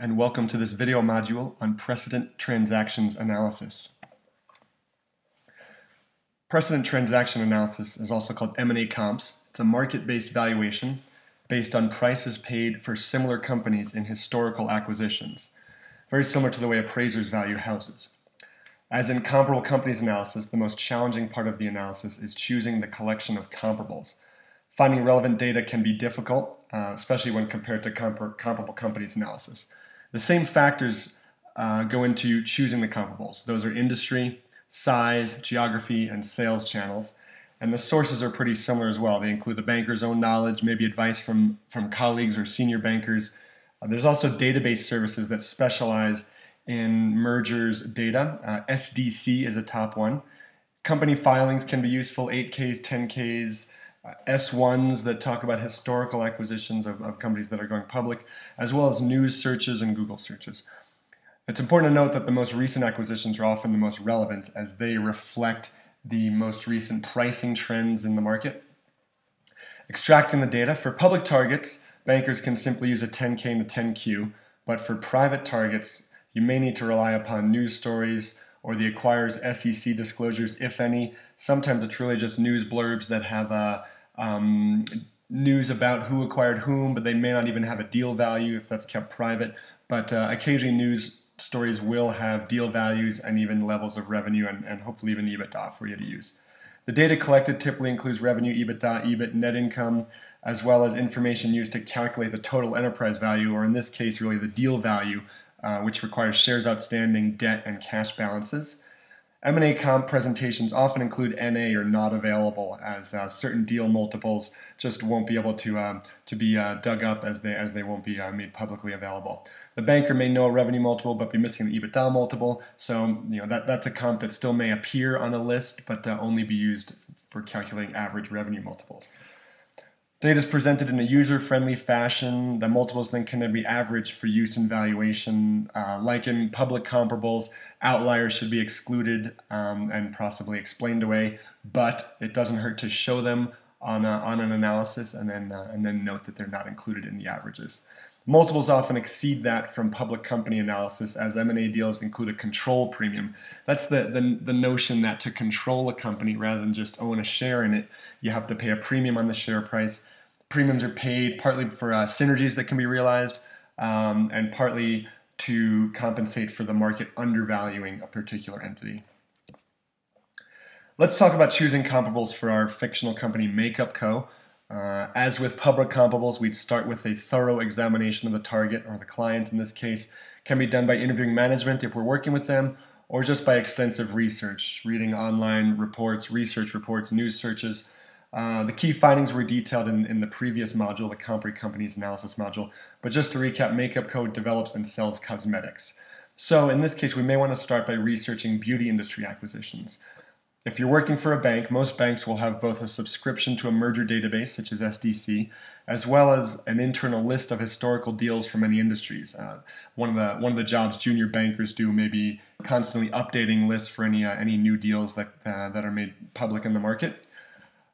and welcome to this video module on precedent transactions analysis. Precedent transaction analysis is also called M&A comps. It's a market-based valuation based on prices paid for similar companies in historical acquisitions, very similar to the way appraisers value houses. As in comparable companies analysis, the most challenging part of the analysis is choosing the collection of comparables. Finding relevant data can be difficult, especially when compared to comparable companies analysis. The same factors go into choosing the comparables. Those are industry, size, geography, and sales channels. And the sources are pretty similar as well. They include the banker's own knowledge, maybe advice from colleagues or senior bankers. There's also database services that specialize in mergers data. SDC is a top one. Company filings can be useful, 8Ks, 10Ks, S1s that talk about historical acquisitions of companies that are going public, as well as news searches and Google searches. It's important to note that the most recent acquisitions are often the most relevant as they reflect the most recent pricing trends in the market. Extracting the data. For public targets, bankers can simply use a 10K and a 10Q, but for private targets, you may need to rely upon news stories or the acquirer's SEC disclosures, if any. Sometimes it's really just news blurbs that have news about who acquired whom, but they may not even have a deal value if that's kept private. But occasionally news stories will have deal values and even levels of revenue and hopefully even EBITDA for you to use. The data collected typically includes revenue, EBITDA, EBIT, net income, as well as information used to calculate the total enterprise value, or in this case really the deal value, which requires shares outstanding, debt, and cash balances. M&A comp presentations often include NA or not available, as certain deal multiples just won't be able to be dug up as they won't be made publicly available. The banker may know a revenue multiple but be missing the EBITDA multiple, so that's a comp that still may appear on a list but only be used for calculating average revenue multiples. Data is presented in a user-friendly fashion. The multiples then can be averaged for use in valuation. Like in public comparables, outliers should be excluded and possibly explained away, but it doesn't hurt to show them on an analysis and then note that they're not included in the averages. Multiples often exceed that from public company analysis, as M&A deals include a control premium. That's the notion that to control a company rather than just own a share in it, you have to pay a premium on the share price. Premiums are paid partly for synergies that can be realized and partly to compensate for the market undervaluing a particular entity. Let's talk about choosing comparables for our fictional company Makeup Co. As with public comparables, we'd start with a thorough examination of the target, or the client in this case. Can be done by interviewing management if we're working with them, or just by extensive research, reading online reports, research reports, news searches. The key findings were detailed in the previous module, the Comparable Companies Analysis module, but just to recap, Makeup Co. develops and sells cosmetics. So in this case, we may want to start by researching beauty industry acquisitions. If you're working for a bank, most banks will have both a subscription to a merger database, such as SDC, as well as an internal list of historical deals from many industries. One of the jobs junior bankers do may be constantly updating lists for any new deals that are made public in the market.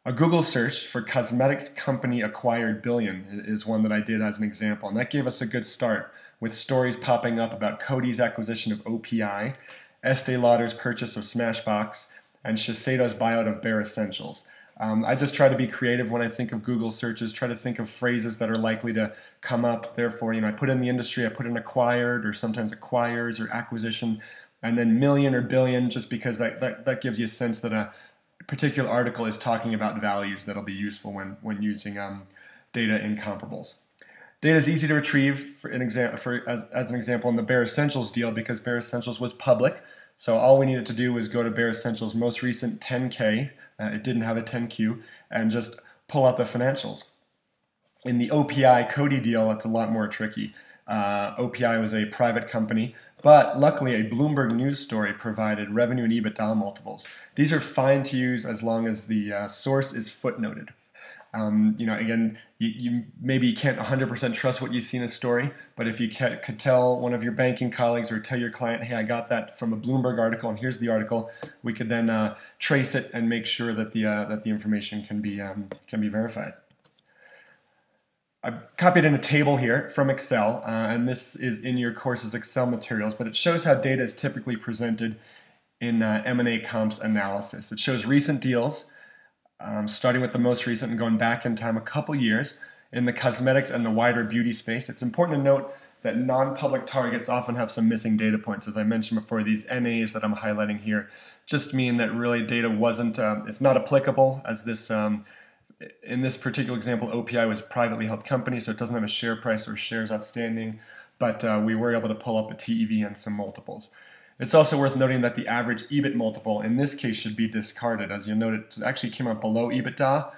A Google search for cosmetics company acquired billion is one that I did as an example, and that gave us a good start with stories popping up about Coty's acquisition of OPI, Estee Lauder's purchase of Smashbox, and Shiseido's buyout of Bare Essentials. I just try to be creative when I think of Google searches, try to think of phrases that are likely to come up. Therefore, I put in the industry, I put in acquired, or sometimes acquires or acquisition, and then million or billion, just because that gives you a sense that a particular article is talking about values that'll be useful when using data in comparables. Data is easy to retrieve as an example in the Bare Essentials deal, because Bare Essentials was public. So all we needed to do was go to Bare Essentials' most recent 10K, it didn't have a 10Q, and just pull out the financials. In the OPI Coty deal, it's a lot more tricky. OPI was a private company, but luckily a Bloomberg news story provided revenue and EBITDA multiples. These are fine to use as long as the source is footnoted. Again, you maybe can't 100% trust what you see in a story, but if you could tell one of your banking colleagues or tell your client, hey, I got that from a Bloomberg article and here's the article, we could then trace it and make sure that the information can be verified. I've copied in a table here from Excel, and this is in your course's Excel materials, but it shows how data is typically presented in M&A comps analysis. It shows recent deals, starting with the most recent and going back in time a couple years in the cosmetics and the wider beauty space. It's important to note that non-public targets often have some missing data points. As I mentioned before, these NAs that I'm highlighting here just mean that really data wasn't, it's not applicable, as this in this particular example, OPI was a privately held company, so it doesn't have a share price or shares outstanding, but we were able to pull up a TEV and some multiples. It's also worth noting that the average EBIT multiple in this case should be discarded. As you'll note, it actually came out below EBITDA,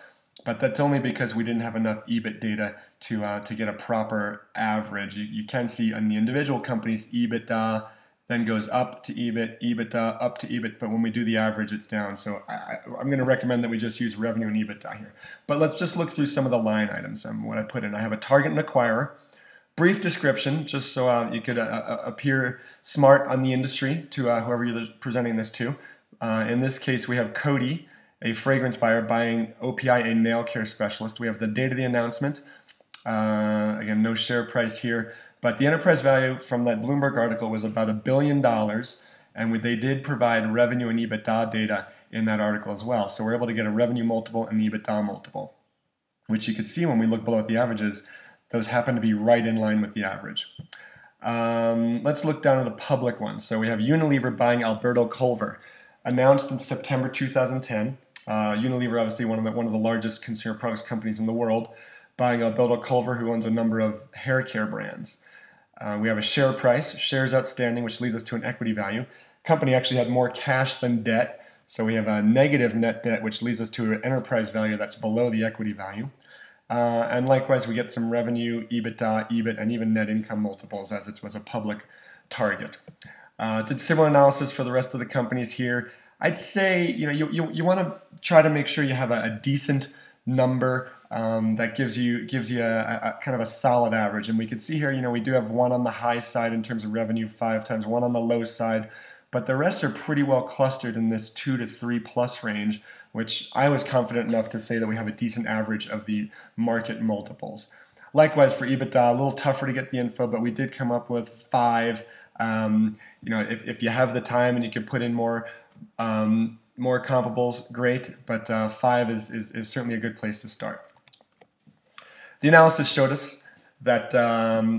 but that's only because we didn't have enough EBIT data to get a proper average. You can see on the individual companies, EBITDA then goes up to EBIT, EBITDA up to EBIT, but when we do the average, it's down. So I'm going to recommend that we just use revenue and EBITDA here. But let's just look through some of the line items. What I put in, I have a target and acquirer, brief description, just so you could appear smart on the industry to whoever you're presenting this to. In this case, we have Cody, a fragrance buyer, buying OPI, a nail care specialist. We have the date of the announcement. Again, no share price here. But the enterprise value from that Bloomberg article was about $1 billion, and they did provide revenue and EBITDA data in that article as well. So we're able to get a revenue multiple and EBITDA multiple, which you could see when we look below at the averages, those happen to be right in line with the average. Let's look down at the public ones. So we have Unilever buying Alberto Culver, announced in September 2010. Unilever, obviously one of the largest consumer products companies in the world, buying Alberto Culver, who owns a number of hair care brands. We have a share price, shares outstanding, which leads us to an equity value. Company actually had more cash than debt, so we have a negative net debt, which leads us to an enterprise value that's below the equity value. And likewise, we get some revenue, EBITDA, EBIT, and even net income multiples, as it was a public target. Did similar analysis for the rest of the companies here. I'd say you want to try to make sure you have a decent number that gives you a kind of a solid average. And we can see here, we do have one on the high side in terms of revenue 5 times, one on the low side, but the rest are pretty well clustered in this 2 to 3 plus range, which I was confident enough to say that we have a decent average of the market multiples. Likewise for EBITDA, a little tougher to get the info, but we did come up with 5. If you have the time and you can put in more comparables, great, but 5 is certainly a good place to start. The analysis showed us that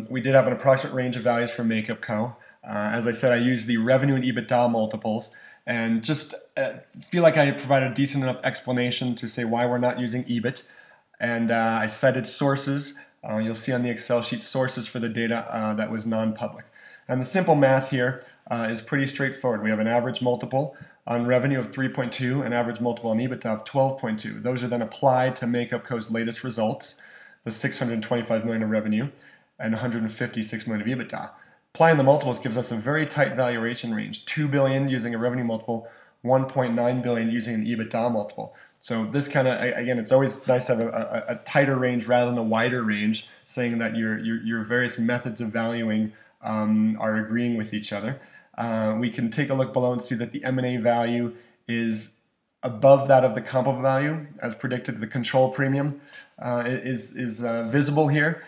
we did have an approximate range of values for Makeup Co. As I said, I used the revenue and EBITDA multiples, and just feel like I provided a decent enough explanation to say why we're not using EBIT. And I cited sources. You'll see on the Excel sheet sources for the data that was non-public. And the simple math here is pretty straightforward. We have an average multiple on revenue of 3.2, an average multiple on EBITDA of 12.2. Those are then applied to Makeup Co.'s latest results, the $625 million of revenue and $156 million of EBITDA. Applying the multiples gives us a very tight valuation range, $2 billion using a revenue multiple, $1.9 billion using an EBITDA multiple. So this kind of, again, it's always nice to have a tighter range rather than a wider range, saying that your various methods of valuing are agreeing with each other. We can take a look below and see that the M&A value is above that of the comparable value, as predicted. The control premium is visible here,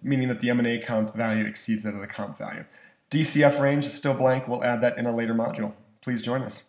meaning that the M&A comp value exceeds that of the comp value. DCF range is still blank. We'll add that in a later module. Please join us.